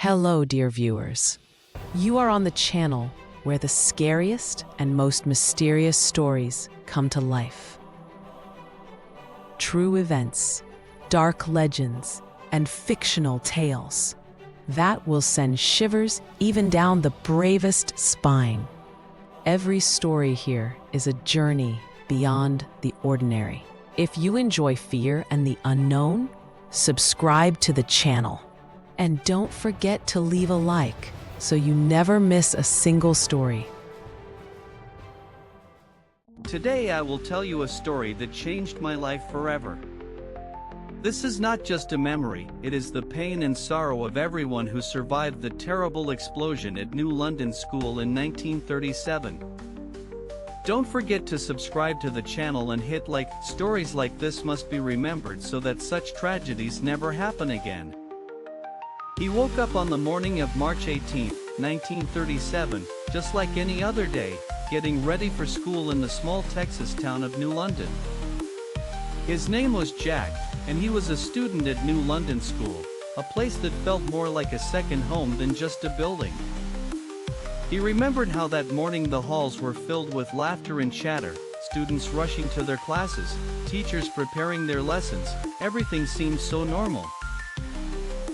Hello, dear viewers. You are on the channel where the scariest and most mysterious stories come to life. True events, dark legends, and fictional tales that will send shivers even down the bravest spine. Every story here is a journey beyond the ordinary. If you enjoy fear and the unknown, subscribe to the channel. And don't forget to leave a like so you never miss a single story. Today I will tell you a story that changed my life forever. This is not just a memory, it is the pain and sorrow of everyone who survived the terrible explosion at New London School in 1937. Don't forget to subscribe to the channel and hit like. Stories like this must be remembered so that such tragedies never happen again. He woke up on the morning of March 18, 1937, just like any other day, getting ready for school in the small Texas town of New London. His name was Jack, and he was a student at New London School, a place that felt more like a second home than just a building. He remembered how that morning the halls were filled with laughter and chatter, students rushing to their classes, teachers preparing their lessons. Everything seemed so normal.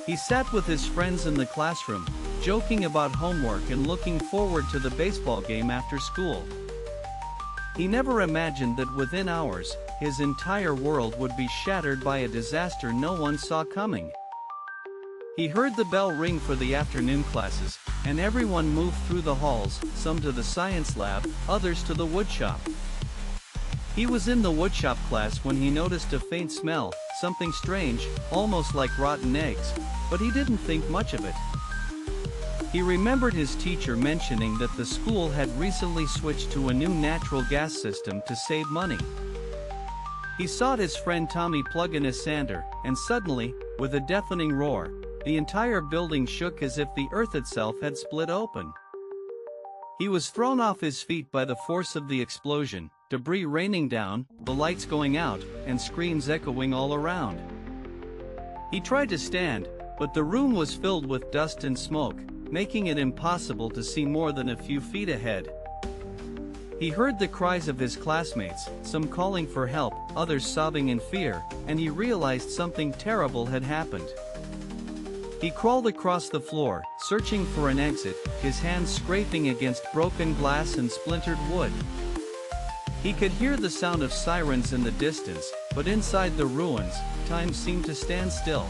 He sat with his friends in the classroom, joking about homework and looking forward to the baseball game after school. He never imagined that within hours, his entire world would be shattered by a disaster no one saw coming. He heard the bell ring for the afternoon classes, and everyone moved through the halls, some to the science lab, others to the woodshop. He was in the woodshop class when he noticed a faint smell, something strange, almost like rotten eggs, but he didn't think much of it. He remembered his teacher mentioning that the school had recently switched to a new natural gas system to save money. He saw his friend Tommy plug in his sander, and suddenly, with a deafening roar, the entire building shook as if the earth itself had split open. He was thrown off his feet by the force of the explosion, debris raining down, the lights going out, and screams echoing all around. He tried to stand, but the room was filled with dust and smoke, making it impossible to see more than a few feet ahead. He heard the cries of his classmates, some calling for help, others sobbing in fear, and he realized something terrible had happened. He crawled across the floor, searching for an exit, his hands scraping against broken glass and splintered wood. He could hear the sound of sirens in the distance, but inside the ruins, time seemed to stand still.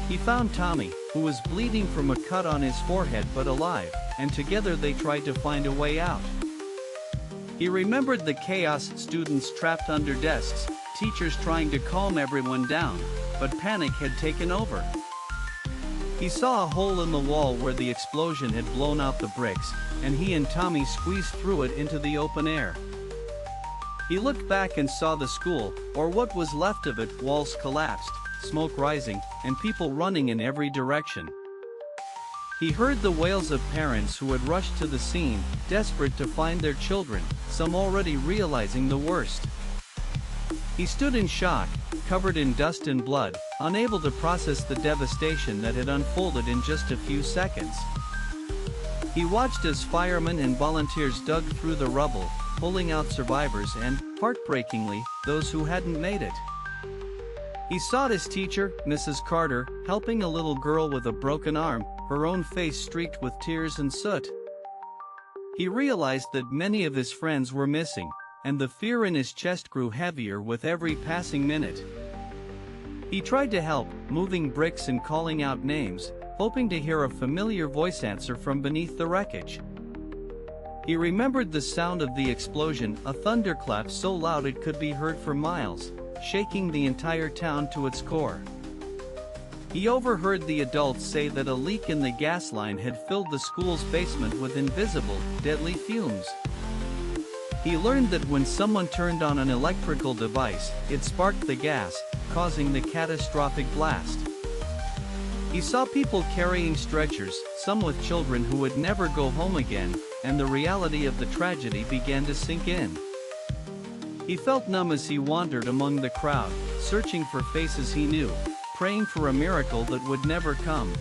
He found Tommy, who was bleeding from a cut on his forehead but alive, and together they tried to find a way out. He remembered the chaos, students trapped under desks, teachers trying to calm everyone down, but panic had taken over. He saw a hole in the wall where the explosion had blown out the bricks, and he and Tommy squeezed through it into the open air. He looked back and saw the school, or what was left of it, walls collapsed, smoke rising, and people running in every direction. He heard the wails of parents who had rushed to the scene, desperate to find their children, some already realizing the worst. He stood in shock, covered in dust and blood, unable to process the devastation that had unfolded in just a few seconds. He watched as firemen and volunteers dug through the rubble, pulling out survivors and, heartbreakingly, those who hadn't made it. He saw his teacher, Mrs. Carter, helping a little girl with a broken arm, her own face streaked with tears and soot. He realized that many of his friends were missing, and the fear in his chest grew heavier with every passing minute. He tried to help, moving bricks and calling out names, hoping to hear a familiar voice answer from beneath the wreckage. He remembered the sound of the explosion, a thunderclap so loud it could be heard for miles, shaking the entire town to its core. He overheard the adults say that a leak in the gas line had filled the school's basement with invisible, deadly fumes. He learned that when someone turned on an electrical device, it sparked the gas, causing the catastrophic blast. He saw people carrying stretchers, some with children who would never go home again, and the reality of the tragedy began to sink in. He felt numb as he wandered among the crowd, searching for faces he knew, praying for a miracle that would never come.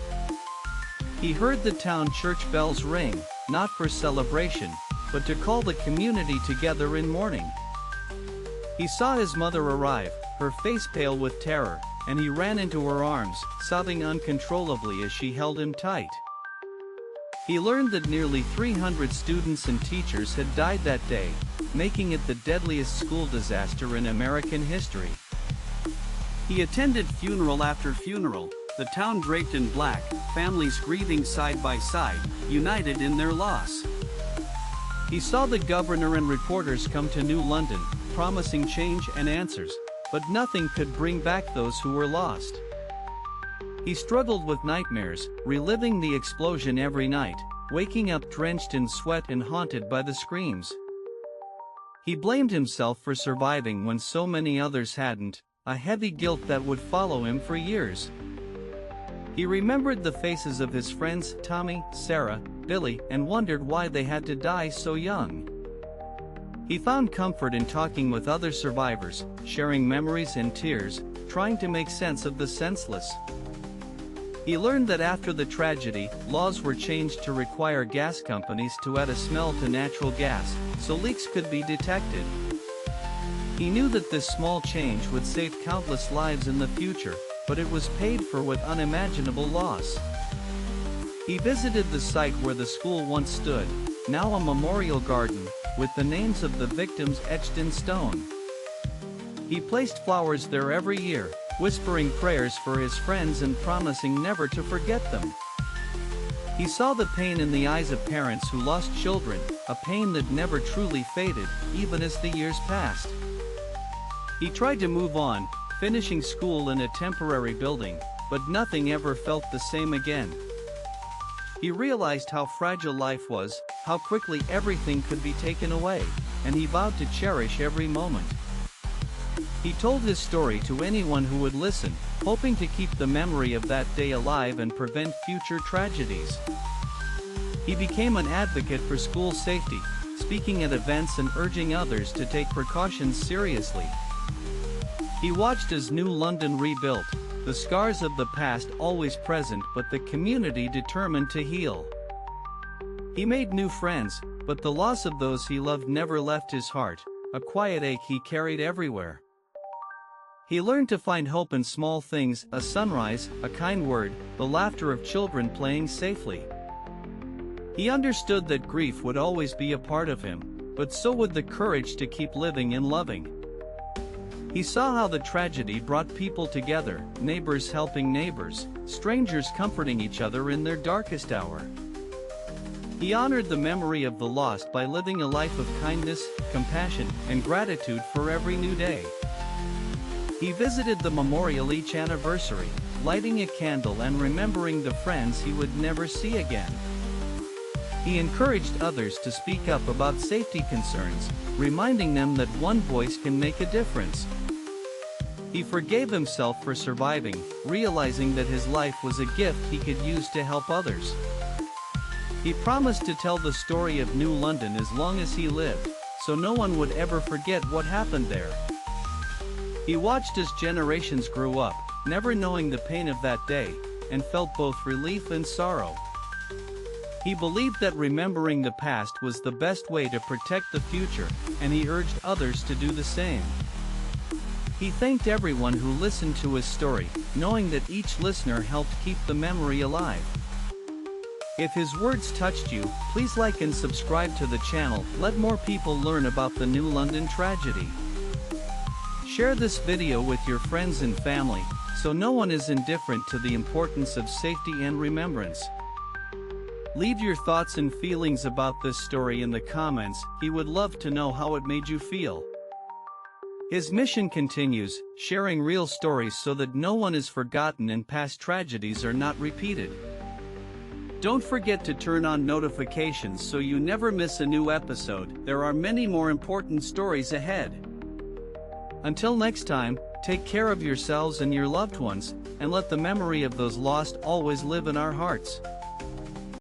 He heard the town church bells ring, not for celebration, but to call the community together in mourning. He saw his mother arrive, her face pale with terror, and he ran into her arms, sobbing uncontrollably as she held him tight. He learned that nearly 300 students and teachers had died that day, making it the deadliest school disaster in American history. He attended funeral after funeral, the town draped in black, families grieving side by side, united in their loss. He saw the governor and reporters come to New London, promising change and answers, but nothing could bring back those who were lost. He struggled with nightmares, reliving the explosion every night, waking up drenched in sweat and haunted by the screams. He blamed himself for surviving when so many others hadn't, a heavy guilt that would follow him for years. He remembered the faces of his friends Tommy, Sarah, Billy, and wondered why they had to die so young. He found comfort in talking with other survivors, sharing memories and tears, trying to make sense of the senseless. He learned that after the tragedy, laws were changed to require gas companies to add a smell to natural gas, so leaks could be detected. He knew that this small change would save countless lives in the future, but it was paid for with unimaginable loss. He visited the site where the school once stood, now a memorial garden, with the names of the victims etched in stone. He placed flowers there every year, whispering prayers for his friends and promising never to forget them. He saw the pain in the eyes of parents who lost children, a pain that never truly faded, even as the years passed. He tried to move on, finishing school in a temporary building, but nothing ever felt the same again. He realized how fragile life was, how quickly everything could be taken away, and he vowed to cherish every moment. He told his story to anyone who would listen, hoping to keep the memory of that day alive and prevent future tragedies. He became an advocate for school safety, speaking at events and urging others to take precautions seriously. He watched as New London rebuilt, the scars of the past always present but the community determined to heal. He made new friends, but the loss of those he loved never left his heart, a quiet ache he carried everywhere. He learned to find hope in small things, a sunrise, a kind word, the laughter of children playing safely. He understood that grief would always be a part of him, but so would the courage to keep living and loving. He saw how the tragedy brought people together, neighbors helping neighbors, strangers comforting each other in their darkest hour. He honored the memory of the lost by living a life of kindness, compassion, and gratitude for every new day. He visited the memorial each anniversary, lighting a candle and remembering the friends he would never see again. He encouraged others to speak up about safety concerns, reminding them that one voice can make a difference. He forgave himself for surviving, realizing that his life was a gift he could use to help others. He promised to tell the story of New London as long as he lived, so no one would ever forget what happened there. He watched as generations grew up, never knowing the pain of that day, and felt both relief and sorrow. He believed that remembering the past was the best way to protect the future, and he urged others to do the same. He thanked everyone who listened to his story, knowing that each listener helped keep the memory alive. If his words touched you, please like and subscribe to the channel. Let more people learn about the New London tragedy. Share this video with your friends and family, so no one is indifferent to the importance of safety and remembrance. Leave your thoughts and feelings about this story in the comments. He would love to know how it made you feel. His mission continues, sharing real stories so that no one is forgotten and past tragedies are not repeated. Don't forget to turn on notifications so you never miss a new episode. There are many more important stories ahead. Until next time, take care of yourselves and your loved ones, and let the memory of those lost always live in our hearts.